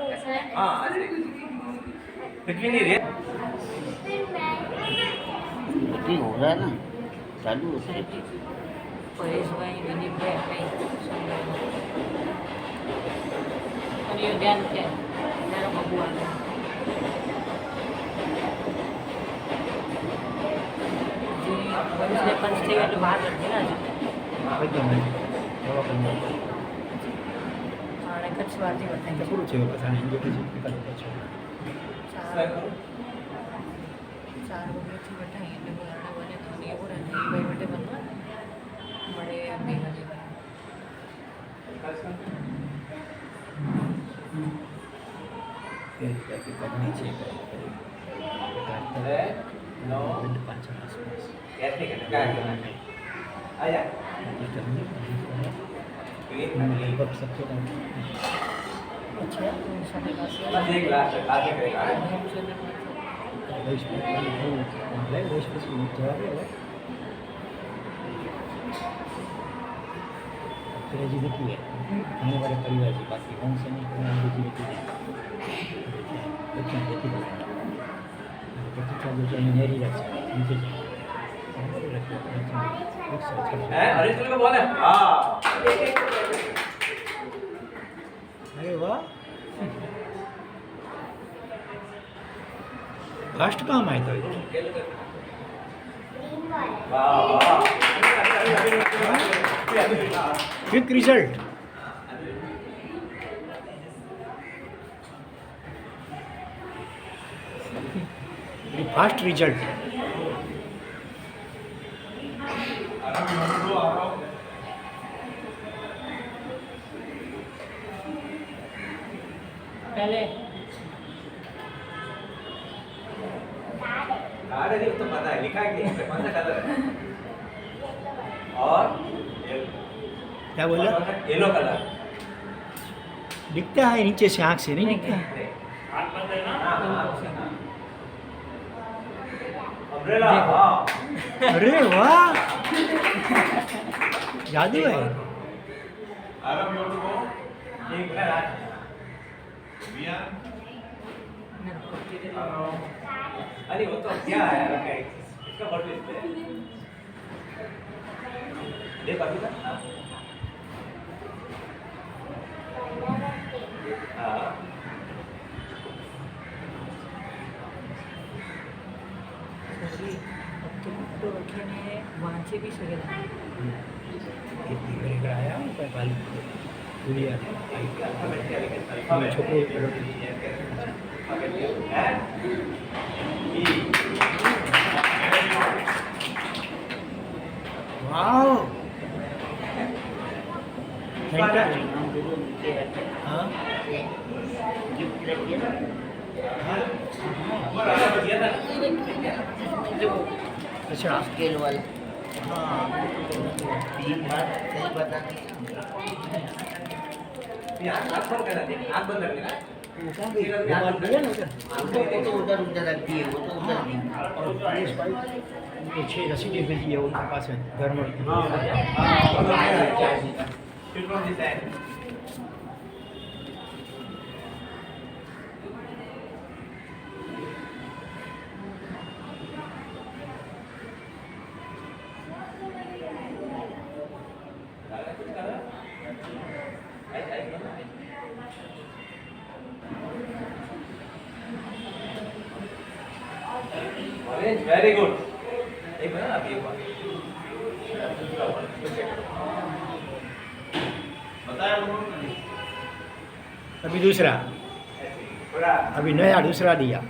हाँ, ऐसे कुछ भी नहीं रे मीटिंग हो रहा है ना, चालू होता है। પરેશભાઈ વિનીતભાઈ આપણે અને ધ્યાન છે મારો ભગવાન મનુષ્યને પંચ થઈ એટલે બહાર નથી ના एकदम સાડા મને કચ્છવાળથી તો બતાવી પૂરું થયું પછી આને જે પછી નીકળતો છે ચાર વાગ્યાથી બતાવી એટલે બરાડા બને તો એવું રહે એ ભાઈ માટે બનવા મળે 2 વાગે એ રીતે કરવાની છે No. પાછળ આસપાસ कैसे करना आया લગભગ સત્ય અચ્છા તો સાથે बस एक ग्लास आगे करेगा અંગ્રેજી નથી है ઘણા બધા પરિવાર છે બાકી હોમ સૈનિક અંગ્રેજી નથી દક્ષિણ જતી પછી જો નેરી રાખશે નીચે हैं अरिस्टल को बोले हां अरे वाह फास्ट काम है तो वाह वाह क्विक रिजल्ट फास्ट रिजल्ट पहले कार्ड नहीं तो पता है लिखा है कि कौन सा कलर है और क्या बोला येलो कलर दिखता है नीचे से आँख से नहीं दिखता है अम्ब्रेला हाँ अरे वाह जादू है एक है अरे वो तो क्या है रखा है इसका बॉटल डिस्प्ले देख अभी तक हाँ પછી તો રખીને વાંચી બી શકે कितनी घड़ी आया कोई बाली दुनिया में छोकरो वाओ घंटा हाँ अच्छा स्केल वाला हाँ 3 बार सही बता दी आँख बंद करना चाहिए आँख बंद करने का वो तो उधर उधर रखती है वो तो उधर नहीं उनको 6 रसीदें भेजी है उनके पास है घर में Shoot from this side. Orange, very good. एक मिनट अभी एक बार बताया उन्होंने अभी दूसरा थोड़ा अभी नया दूसरा दिया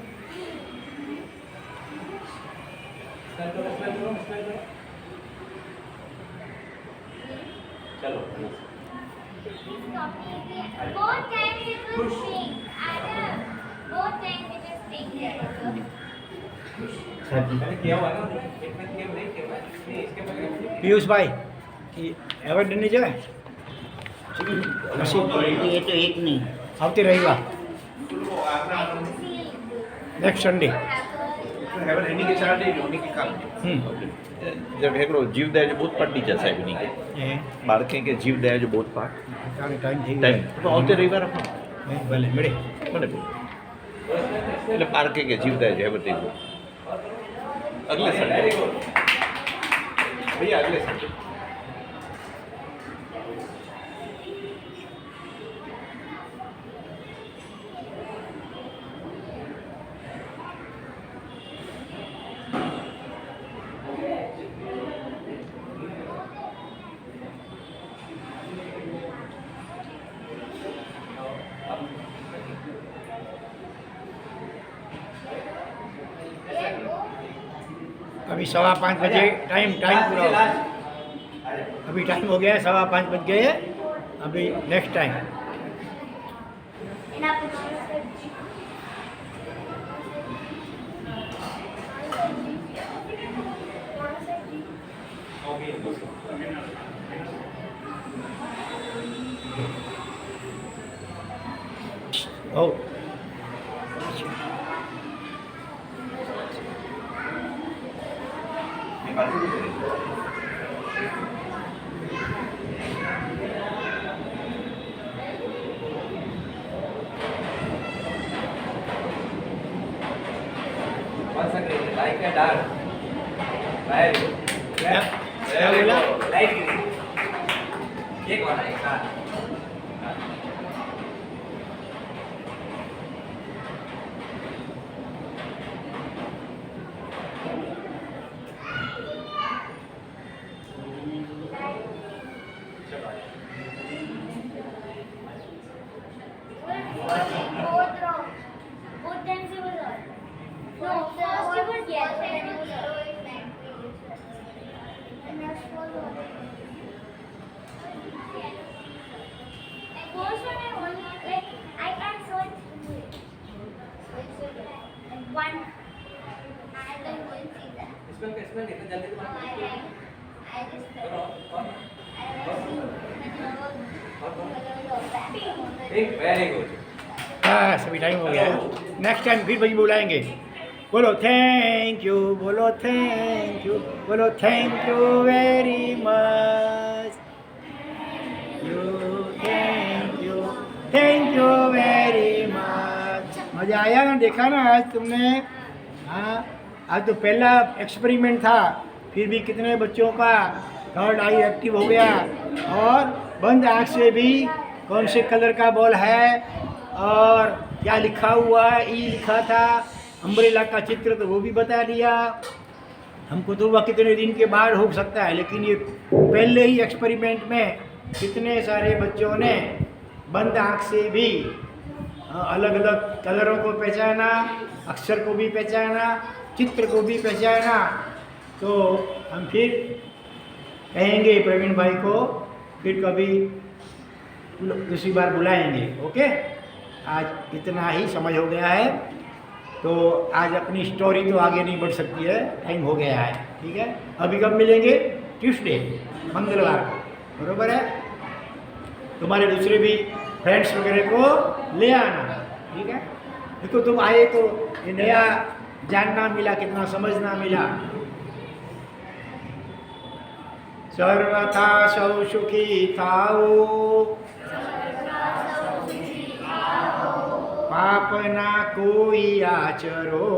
चलो Both times it will sing. Either both times it will sing. मैंने किया हुआ है ना एक में किया नहीं किया हुआ है नहीं इसके पहले पीयूष भाई एवॉर्ड देने जाए ये तो एक नहीं આવતી રવિવાર નેક્સ્ટ સન્ડે हेवन इन्हीं के चार डे उन्हीं के काम जब हिकिड़ो जीवदया जो बहुत पढ़ी जा साहिब इन्हीं के એ बालके के जीवदया जो बहुत पाठ તારે ટાઈમ થઈ टाइम ગયો तो આવते रविवार रखो ભલે મળે મને એટલે બાળકે કે જીવદયા जो है बताइए अगले संडे भैया अगले संडे अभी 5:15 बजे टाइम पूरा हो गया। अभी टाइम हो गया है, 5:15 बज गए हैं। अभी नेक्स्ट टाइम એના પછી हो Once again, like a dart. Very good. क्या बोला? Light green. एक वाला एक dart. both wrong. Both times you were wrong. No, first you were yes, then you were wrong. And next was wrong. First one I only like I can show it. And one. I don't want to see that. इसमें कितना जल्दी No, I just करो और Pink. ठीक very good बस अभी time हो गया है। नेक्स्ट टाइम फिर वही बुलाएंगे। बोलो थैंक यू, बोलो थैंक यू, बोलो thank you very much, thank you very much. मज़ा आया ना? देखा ना आज तुमने? हाँ, आज तो पहला एक्सपेरिमेंट था, फिर भी कितने बच्चों का थर्ड आई एक्टिव हो गया। और बंद आँख से भी कौन से कलर का बॉल है और क्या लिखा हुआ है, ई लिखा था, अम्ब्रेला का चित्र तो वो भी बता दिया। हमको तो वह कितने दिन के बाद हो सकता है, लेकिन ये पहले ही एक्सपेरिमेंट में कितने सारे बच्चों ने बंद आँख से भी अलग अलग कलरों को पहचाना, अक्षर को भी पहचाना, चित्र को भी पहचाना। तो हम फिर कहेंगे प्रवीण भाई को, फिर कभी दूसरी बार बुलाएंगे। ओके, आज इतना ही समझ हो गया है, तो आज अपनी स्टोरी तो आगे नहीं बढ़ सकती है, टाइम हो गया है। ठीक है, अभी कब मिलेंगे? ट्यूसडे, मंगलवार को, बरोबर है? तुम्हारे दूसरे भी फ्रेंड्स वगैरह को ले आना। ठीक है, देखो तुम आए तो ये नया जानना मिला, कितना समझना मिला। सर्वथा सौ सुखी थाओ, पाप ना कोई आचरो,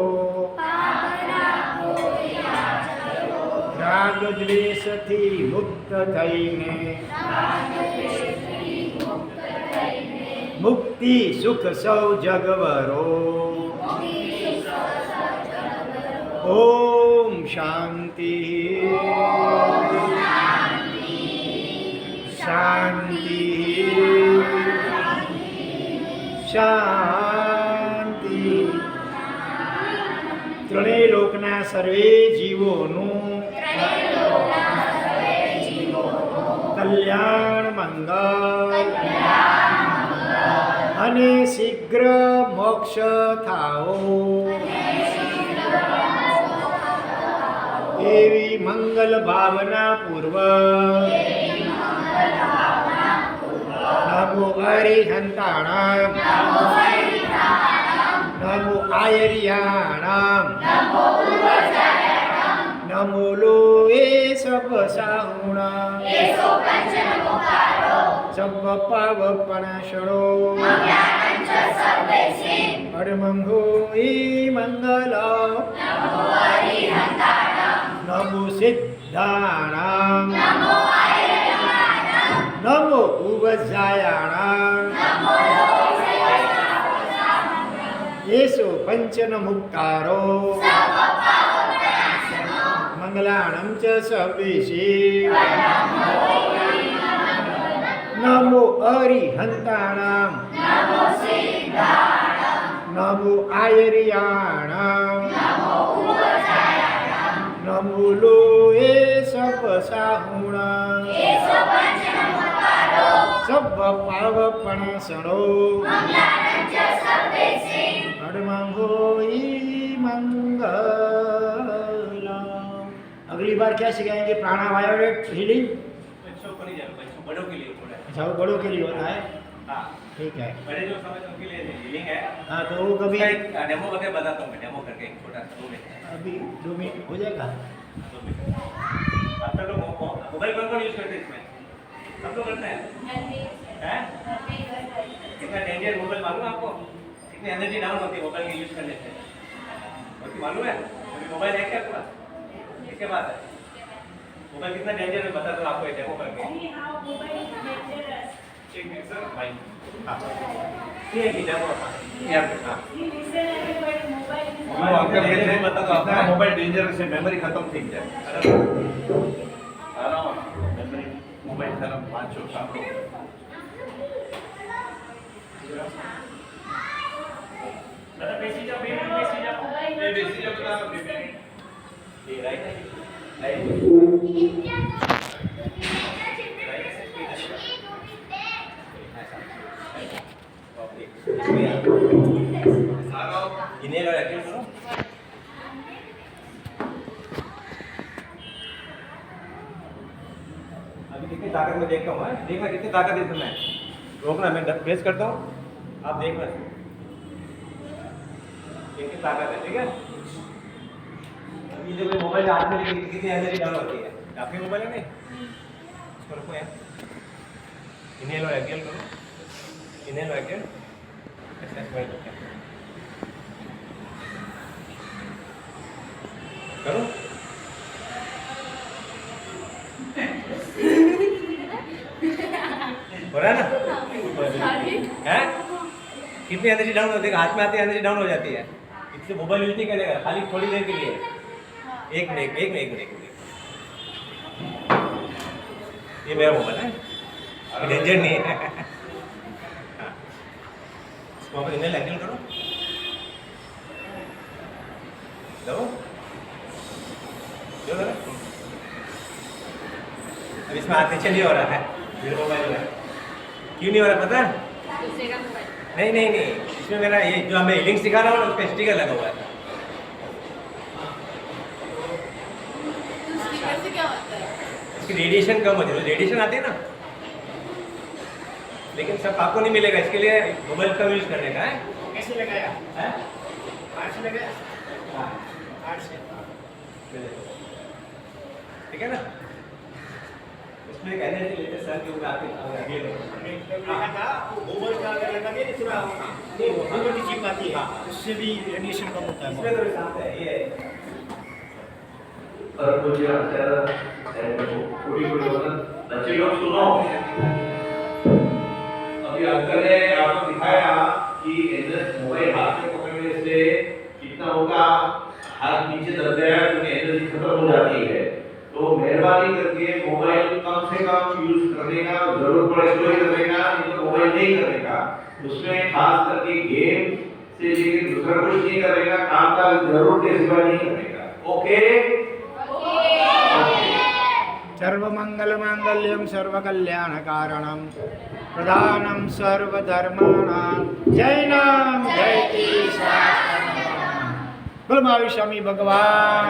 राग द्वेषથી મુક્ત થઈને મુક્તિ સુખ સૌ જગવરો। ઓમ શાંતિ શાંતિ શાંતિ। ત્રણેય લોકના સર્વે જીવોનું કલ્યાણ મંગળ અને શીઘ્ર મોક્ષ થાઓ, એવી મંગલ ભાવના પૂર્વક નમો અરિહંતાણામ, નમો આયર્યાણામ, નમો લોએ સબ સાહુણામ, સબ પાવપણાશણો, પરમંગો એ મંગલ, નમો સિદ્ધાણામ, નમો ઉપજાયાણામ, येषु पंचन मुक्तारो, मंगलाणं च सर्वेषे, नमो अरिहन्ताणां, नमो आयर्याणां, બોલો એ સબ સાહુણા સબ પાવપણ સણો હડમાં હોઈ મંગલમ। अगली बार क्या सिखाएंगे? प्राणावायोलेट हीलिंग। बच्चों को नहीं जाना, बच्चों बड़ों के लिए थोड़ा है। अच्छा, वो बड़ों के लिए होता है। हाँ, ठीक है। बड़े जो समझ उनके लिए हीलिंग है। हाँ, तो वो कभी उसका एक डेमो वगैरह बताता हूँ मैं, डेमो करके एक छोटा सा 2 मिनट। अभी 2 मिनट हो जाएगा। 2 मिनट। आप सब लोग मोबाइल कौन यूज करते हैं इसमें? सब लोग करते हैं? हैं? कितना डेंजर मोबाइल मालूम है आपको? कितनी एनर्जी डाउन होती है मोबाइल के यूज करने से? आपको मालूम है? अभी मोबाइल है क्या आपके पास? क्या बात है? मोबाइल कितना डेंजर है बता दो आपको, ये डेमो करके। एक मिनट सर भाई। हाँ, ये डेमो यहाँ पे। हाँ, आपका बता दो आपका मोबाइल डेंजर से मेमोरी खत्म थी जाए मेमोरी मोबाइल खत्म 5 साल बेसी जाओ ये राइट है इन्हें और एक्टिव करो। अभी कितनी ताकत में देखता हूँ, देखना कितनी ताकत है इसमें। रोकना, मैं प्रेस करता हूँ, आप देखना कितनी ताकत है। ठीक है, ये जो मैं मोबाइल हाथ में लेके कितनी एनर्जी डाउन होती है। आपके मोबाइल है नहीं, इसको रखो यार। इन्हेल और एक्सेल करो, इन्हेल और एक्सेल एक्सरसाइज करो। हो रहा है ना? हैं? कितनी एनर्जी डाउन होती है? हाथ में आती है एनर्जी डाउन हो जाती है। इससे मोबाइल यूज नहीं करेगा, खाली थोड़ी देर के लिए। एक मिनट। ये मेरा मोबाइल है, डेंजर नहीं है। इसको आप इन्हें लैंडल करो, लो जो करो। अब इसमें हाथ नीचे नहीं हो रहा है, मेरा मोबाइल है। क्यों नहीं हो रहा पता है? नहीं, इसमें मेरा ये जो हमें हीलिंग सिखा रहा हूँ उस पर स्टिकर लगा हुआ है। इसकी रेडिएशन कम होती है, रेडिएशन आती है ना, लेकिन सब आपको नहीं मिलेगा। इसके लिए मोबाइल कम यूज करने का है। कैसे लगाया? हैं? हाथ से लगाया? हाँ, हाथ से। ठीक है ना? उसमें एक एनर्जी लेते सर के ऊपर आके आगे लो। लगा था, वो गोबर का अगर लगा दिया तो थोड़ा नहीं, वो गोबर की चिप आती है, उससे भी रेडिएशन कम होता इसमें है। तो साथ है ये बच्चे लोग सुनो, अभी अंकल ने आपको दिखाया कि मोबाइल हाथ में पकड़ने से कितना होगा, हाथ नीचे दब गया तो एनर्जी खत्म हो जाती है। तो मेहरबानी करके मोबाइल कम से कम यूज करने का, जरूरत पड़े तो ही करने का, नहीं तो मोबाइल नहीं करने का। उसमें खास करके गेम से लेकर दूसरा कुछ नहीं करेगा, काम का जरूर के सिवा नहीं करेगा। ओके, सर्वमंगलमांगल्यं सर्वकल्याणकारणं प्रधानं सर्वधर्माणां जैनं जयति शास्त्रम्। बोलो महावीर स्वामी भगवान।